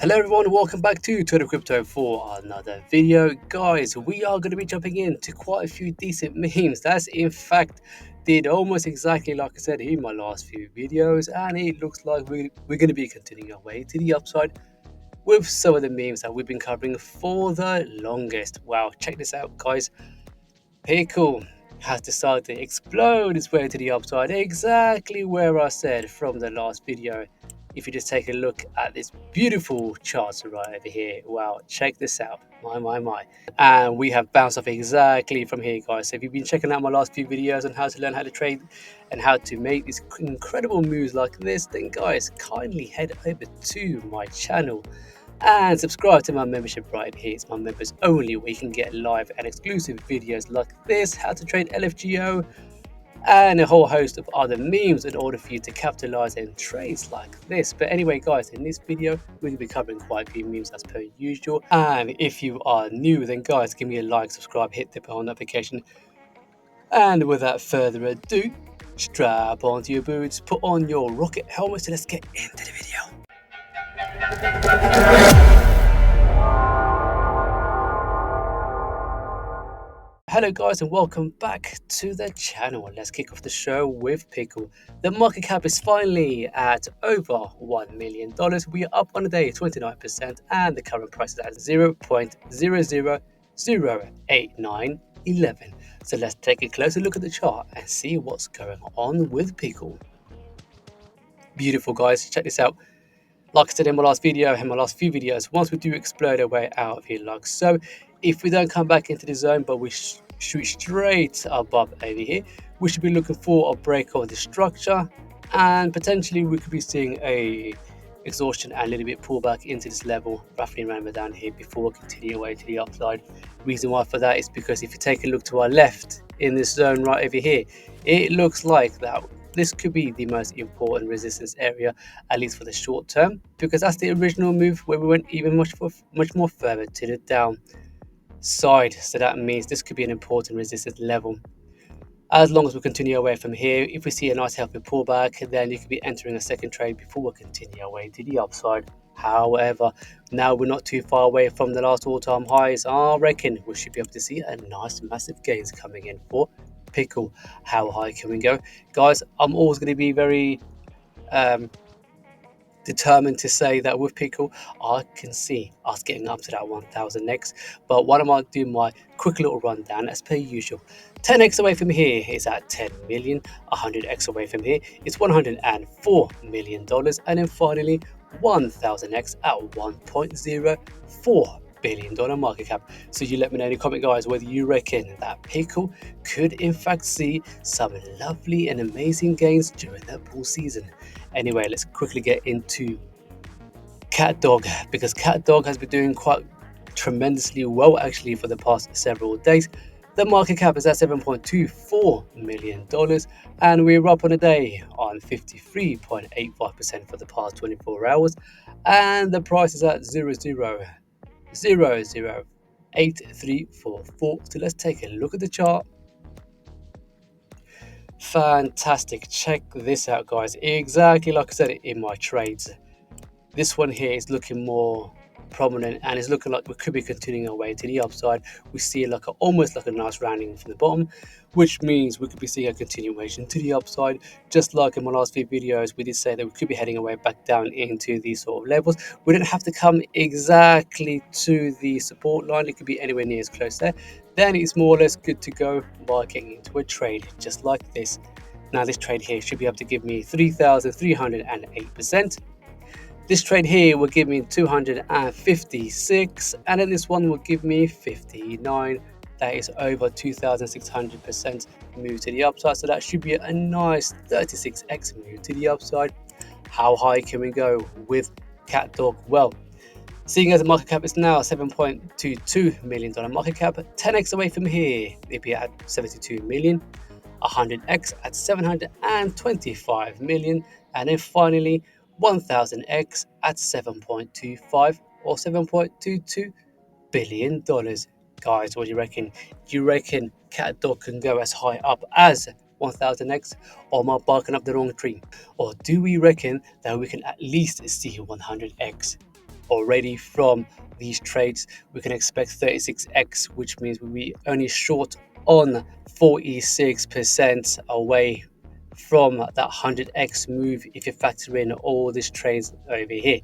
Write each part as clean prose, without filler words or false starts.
Hello everyone, welcome back to Twitter Crypto for another video. Guys, we are going to be jumping into quite a few decent memes. That's in fact did almost exactly like I said in my last few videos, and it looks like we're going to be continuing our way to the upside with some of the memes that we've been covering for the longest. Wow, check this out guys. Pickle has decided to explode its way to the upside, exactly where I said from the last video. If you just take a look at this beautiful chart right over here, wow, check this out, my. And we have bounced off exactly from here, guys. So if you've been checking out my last few videos on how to learn how to trade and how to make these incredible moves like this, then guys, kindly head over to my channel and subscribe to my membership right here. It's my members only, where you can get live and exclusive videos like this, how to trade LFGO, and a whole host of other memes in order for you to capitalize in trades like this. But anyway guys, in this video we're going to be covering quite a few memes as per usual, and if you are new, then guys, give me a like, subscribe, hit the bell notification, and without further ado, strap onto your boots, put on your rocket helmets, and let's get into the video. Hello guys and welcome back to the channel. Let's kick off the show with Pickle. The market cap is finally at over $1 million. We are up on the day 29%, and the current price is at 0.00008911. So let's take a closer look at the chart and see what's going on with Pickle. Beautiful guys, check this out. Like I said in my last video, in my last few videos, once we do explode our way out of here like so, if we don't come back into the zone but we shoot straight above over here, we should be looking for a break of the structure, and potentially we could be seeing a exhaustion and a little bit pullback into this level, roughly around down here, before we continue away to the upside. Reason why for that is because if you take a look to our left in this zone right over here, it looks like that this could be the most important resistance area, at least for the short term, because that's the original move where we went even much more further to the downside. So that means this could be an important resistance level. As long as we continue away from here, if we see a nice healthy pullback, then you could be entering a second trade before we continue away to the upside. However, now we're not too far away from the last all-time highs. I reckon we should be able to see a nice massive gains coming in for Pickle. How high can we go? Guys, I'm always going to be very determined to say that with Pickle, I can see us getting up to that 1000x. But what I might do, my quick little rundown as per usual. 10x away from here is at 10 million. 100x away from here is $104 million. And then finally, 1000x at $1.04 billion market cap. So you let me know in the comment, guys, whether you reckon that Pickle could in fact see some lovely and amazing gains during that bull season. Anyway, let's quickly get into Catdog, because Catdog has been doing quite tremendously well actually for the past several days. The market cap is at $7.24 million, and we're up on a day on 53.85% for the past 24 hours, and the price is at 0.00008344. So let's take a look at the chart. Fantastic, check this out guys, exactly like I said in my trades. This one here is looking more prominent, and it's looking like we could be continuing our way to the upside. We see like almost like a nice rounding from the bottom, which means we could be seeing a continuation to the upside. Just like in my last few videos, we did say that we could be heading our way back down into these sort of levels. We don't have to come exactly to the support line, it could be anywhere near as close there. Then it's more or less good to go by getting into a trade just like this. Now this trade here should be able to give me 3,308%. This trade here will give me 256, and then this one will give me 59. That is over 2,600% move to the upside, so that should be a nice 36x move to the upside. How high can we go with Catdog? Well, seeing as the market cap is now $7.22 million market cap, 10x away from here, it'd be at 72 million. 100x at 725 million, and then finally 1000x at 7.25 or $7.22 billion. Guys, what do you reckon? Do you reckon Catdog can go as high up as 1000x, or am I barking up the wrong tree? Or do we reckon that we can at least see 100x? already from these trades. We can expect 36x, which means we'll be only short on 46% away from that 100x move if you factor in all these trades over here.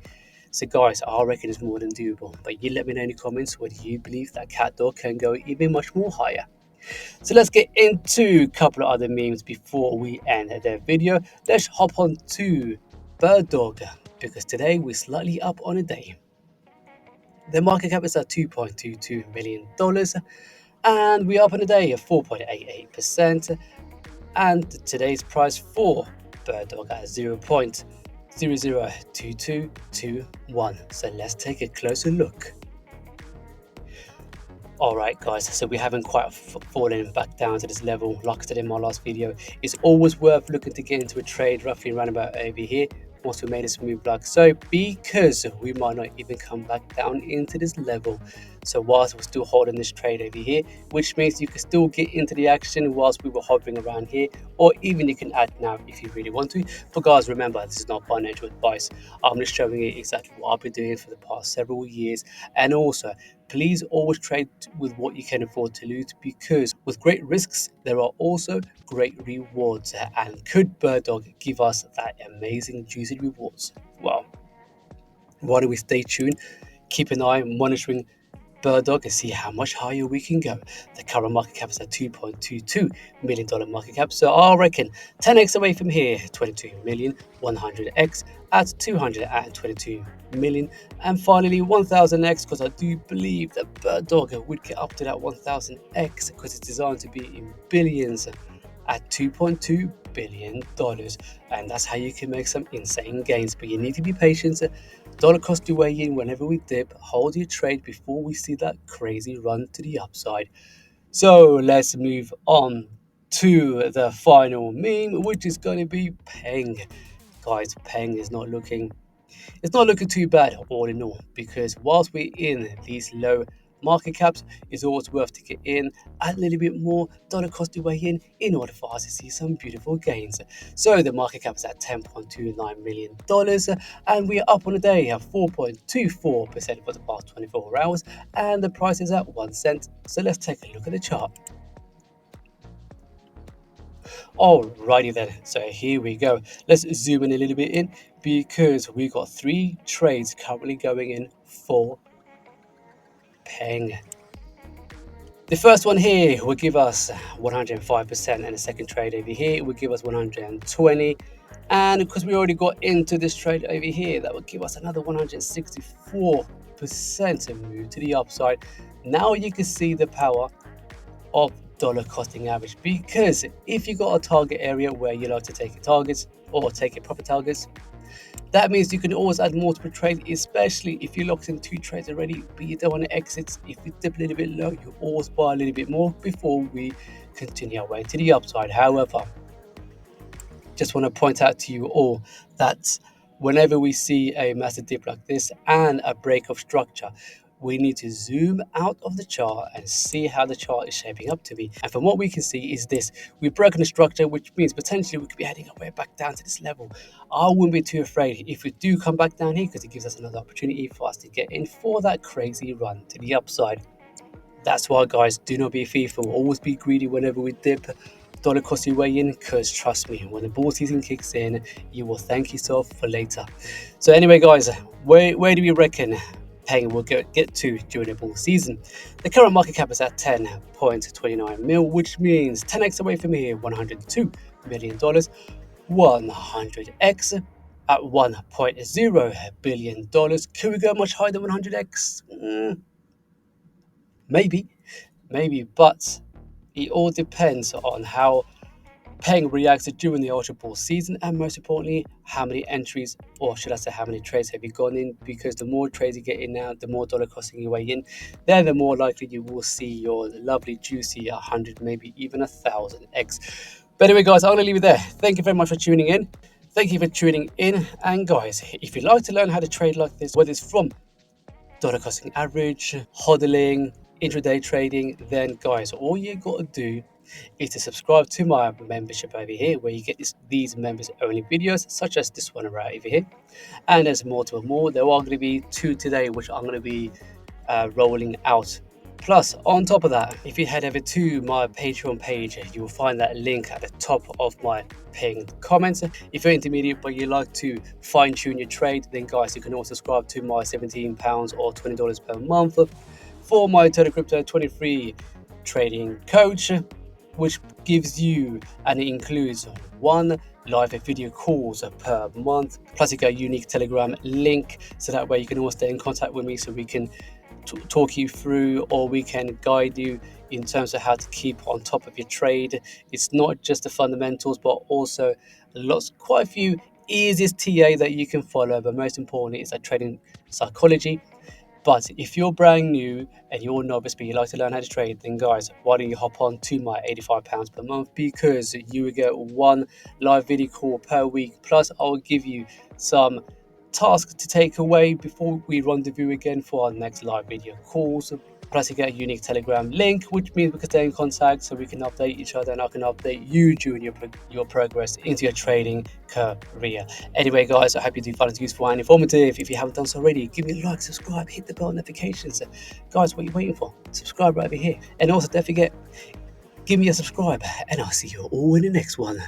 So guys, I reckon it's more than doable, but you let me know in the comments whether you believe that Catdog can go even much more higher. So let's get into a couple of other memes before we end the video. Let's hop on to Birddog, because today we're slightly up on a day. The market cap is at $2.22 million, and we're up on a day of 4.88%. And today's price for Birddog at 0.002221. So let's take a closer look. Alright guys, so we haven't quite fallen back down to this level. Like I said in my last video, it's always worth looking to get into a trade roughly around about over here once we made a smooth like so, because we might not even come back down into this level. So whilst we're still holding this trade over here, which means you can still get into the action whilst we were hovering around here, or even you can add now if you really want to. But guys, remember, this is not financial advice. I'm just showing you exactly what I've been doing for the past several years. And also, please always trade with what you can afford to lose, because with great risks there are also great rewards. And could Birddog give us that amazing juicy rewards? Well, why don't we stay tuned, keep an eye monitoring Birddog and see how much higher we can go. The current market cap is at $2.22 million market cap, so I reckon 10x away from here, 22 million, 100x at 222 million, and finally 1000x, because I do believe that Birddog would get up to that 1000x because it's designed to be in billions at $2.2 billion, and that's how you can make some insane gains. But you need to be patient. Dollar cost your way in whenever we dip. Hold your trade before we see that crazy run to the upside. So let's move on to the final meme, which is going to be Peng. Guys, Peng is not looking too bad all in all, because whilst we're in these low market caps, it's always worth to get in a little bit more dollar cost your way in order for us to see some beautiful gains. So the market cap is at $10.29 million, and we are up on the day at 4.24% for the past 24 hours, and the price is at 1 cent. So let's take a look at the chart. Alrighty then, so here we go. Let's zoom in a little bit in, because we got 3 trades currently going in for Peng. The first one here will give us 105%, and the second trade over here will give us 120. And because we already got into this trade over here, that will give us another 164% and move to the upside. Now you can see the power of dollar costing average, because if you got a target area where you like to take your targets or take your profit targets, that means you can always add more to a trade, especially if you're locked in 2 trades already, but you don't want to exit. If you dip a little bit low, you always buy a little bit more before we continue our way to the upside. However, just want to point out to you all that whenever we see a massive dip like this and a break of structure, we need to zoom out of the chart and see how the chart is shaping up to be. And from what we can see is this: we've broken the structure, which means potentially we could be heading our way back down to this level. I wouldn't be too afraid if we do come back down here, because it gives us another opportunity for us to get in for that crazy run to the upside. That's why, guys, do not be fearful. Always be greedy whenever we dip. Dollar cost your way in, because trust me, when the bull season kicks in, you will thank yourself for later. So anyway, guys, where do we reckon Peng will get to during the bull season? The current market cap is at 10.29 mil, which means 10x away from here, $102 million, 100x at $1.0 billion. Could we go much higher than 100x? Maybe, but it all depends on how Peng reacts during the Ultra Bull season, and most importantly, how many entries, or should I say how many trades have you gone in, because the more trades you get in now, the more dollar costing your way in, then the more likely you will see your lovely juicy 100, maybe even 1000x. But anyway, guys, I'm going to leave it there. Thank you very much for tuning in. And guys, if you'd like to learn how to trade like this, whether it's from dollar costing average, hodling, intraday trading, then guys, all you got to do is to subscribe to my membership over here, where you get these members only videos such as this one right over here. And there's multiple more. There are going to be 2 today, which I'm going to be rolling out. Plus, on top of that, if you head over to my Patreon page, you will find that link at the top of my pinned comments. If you're intermediate but you like to fine tune your trade, then guys, you can also subscribe to my £17 or $20 per month for my Total Crypto 23 trading coach, which gives you and it includes 1 live video calls per month. Plus, you get a unique Telegram link, so that way you can always stay in contact with me, so we can talk you through, or we can guide you in terms of how to keep on top of your trade. It's not just the fundamentals, but also quite a few easiest TA that you can follow. But most importantly, is that trading psychology. But if you're brand new and you're a novice but you like to learn how to trade, then guys, why don't you hop on to my £85 per month, because you will get 1 live video call per week. Plus, I will give you some tasks to take away before we rendezvous again for our next live video calls. Plus, you get a unique Telegram link, which means we can stay in contact, so we can update each other and I can update you during your progress into your trading career. Anyway, guys, I hope you do find it useful and informative. If you haven't done so already, give me a like, subscribe, hit the bell notifications. Guys, what are you waiting for? Subscribe right over here. And also, don't forget, give me a subscribe, and I'll see you all in the next one.